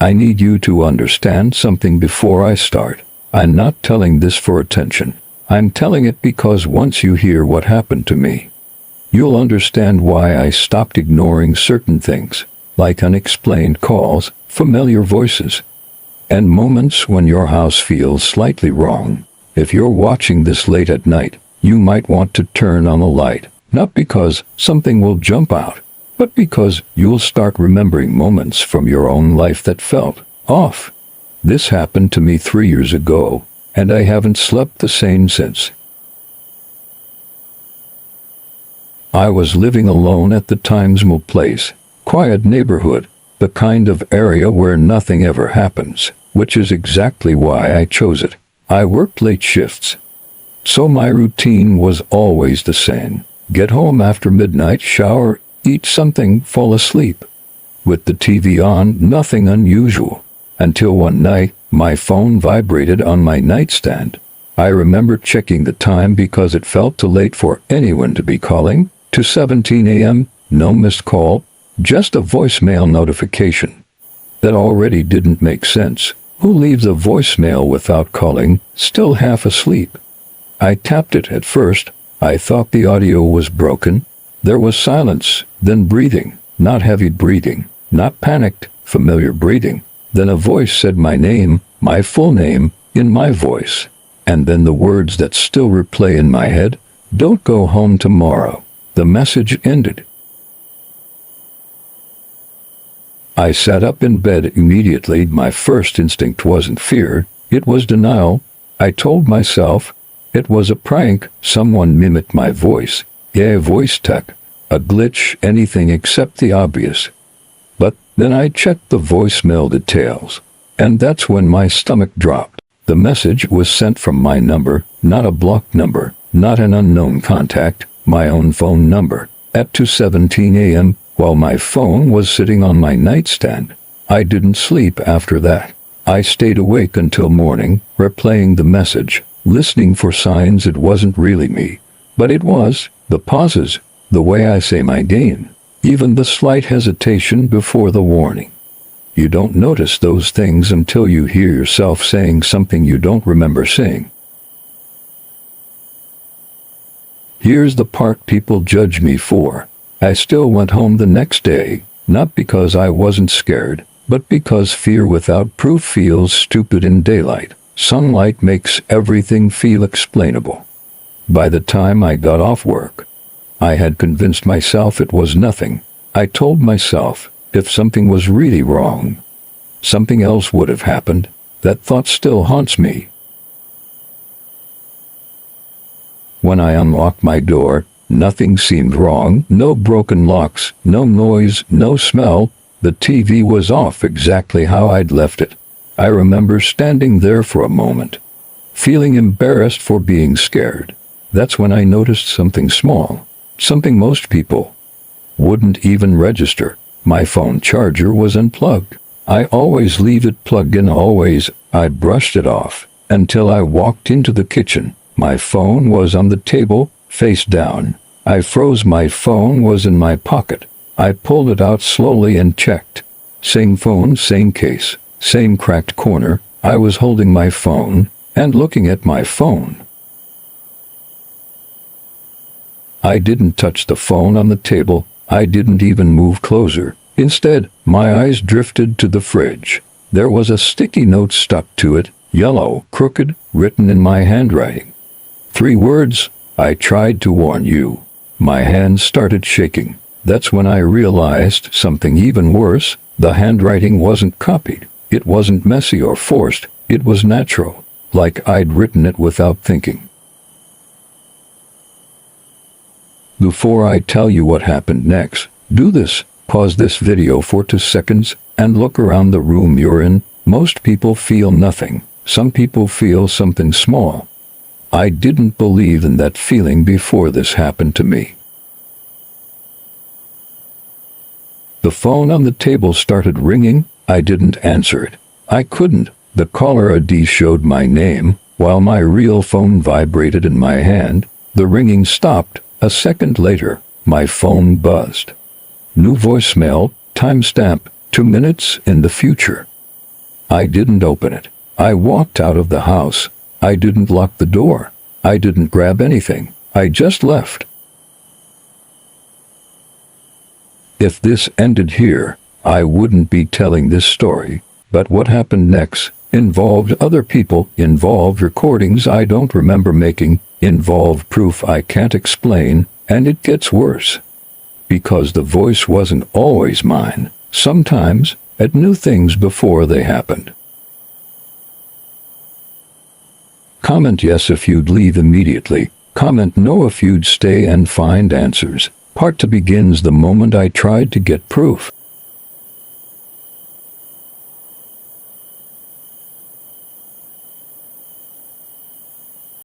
I need you to understand something before I start. I'm not telling this for attention. I'm telling it because once you hear what happened to me, you'll understand why I stopped ignoring certain things, like unexplained calls, familiar voices, and moments when your house feels slightly wrong. If you're watching this late at night, you might want to turn on the light, not because something will jump out, but because you'll start remembering moments from your own life that felt off. This happened to me 3 years ago, and I haven't slept the same since. I was living alone at the Timesmill place, quiet neighborhood, the kind of area where nothing ever happens, which is exactly why I chose it. I worked late shifts, so my routine was always the same. Get home after midnight, shower, eat something, fall asleep. With the TV on, nothing unusual. Until one night, my phone vibrated on my nightstand. I remember checking the time because it felt too late for anyone to be calling. 2:17 a.m., no missed call, just a voicemail notification. That already didn't make sense. Who leaves a voicemail without calling, still half asleep? I tapped it at first. I thought the audio was broken. There was silence, then breathing, not heavy breathing, not panicked, familiar breathing. Then a voice said my name, my full name, in my voice. And then the words that still replay in my head, "Don't go home tomorrow." The message ended. I sat up in bed immediately. My first instinct wasn't fear, it was denial. I told myself it was a prank, someone mimicked my voice. Yeah, voice tech, a glitch, anything except the obvious. But then I checked the voicemail details, and that's when my stomach dropped. The message was sent from my number, not a blocked number, not an unknown contact, my own phone number, at 2:17 a.m., while my phone was sitting on my nightstand. I didn't sleep after that. I stayed awake until morning, replaying the message, listening for signs it wasn't really me. But it was. The pauses, the way I say my name, even the slight hesitation before the warning. You don't notice those things until you hear yourself saying something you don't remember saying. Here's the part people judge me for. I still went home the next day, not because I wasn't scared, but because fear without proof feels stupid in daylight. Sunlight makes everything feel explainable. By the time I got off work, I had convinced myself it was nothing. I told myself, if something was really wrong, something else would have happened. That thought still haunts me. When I unlocked my door, nothing seemed wrong. No broken locks, no noise, no smell. The TV was off exactly how I'd left it. I remember standing there for a moment, feeling embarrassed for being scared. That's when I noticed something small, something most people wouldn't even register. My phone charger was unplugged. I always leave it plugged in, always. I brushed it off until I walked into the kitchen. My phone was on the table, face down. I froze. My phone was in my pocket. I pulled it out slowly and checked. Same phone, same case, same cracked corner. I was holding my phone and looking at my phone. I didn't touch the phone on the table. I didn't even move closer. Instead, my eyes drifted to the fridge. There was a sticky note stuck to it, yellow, crooked, written in my handwriting. 3 words: I tried to warn you. My hands started shaking. That's when I realized something even worse. The handwriting wasn't copied. It wasn't messy or forced. It was natural, like I'd written it without thinking. Before I tell you what happened next, do this. Pause this video for 2 seconds and look around the room you're in. Most people feel nothing. Some people feel something small. I didn't believe in that feeling before this happened to me. The phone on the table started ringing. I didn't answer it. I couldn't. The caller ID showed my name, while my real phone vibrated in my hand. The ringing stopped. A second later, my phone buzzed. New voicemail, timestamp, 2 minutes in the future. I didn't open it. I walked out of the house. I didn't lock the door. I didn't grab anything. I just left. If this ended here, I wouldn't be telling this story. But what happened next involved other people, involved recordings I don't remember making, involved proof I can't explain, and it gets worse. Because the voice wasn't always mine. Sometimes, it knew things before they happened. Comment yes if you'd leave immediately. Comment no if you'd stay and find answers. Part 2 begins the moment I tried to get proof.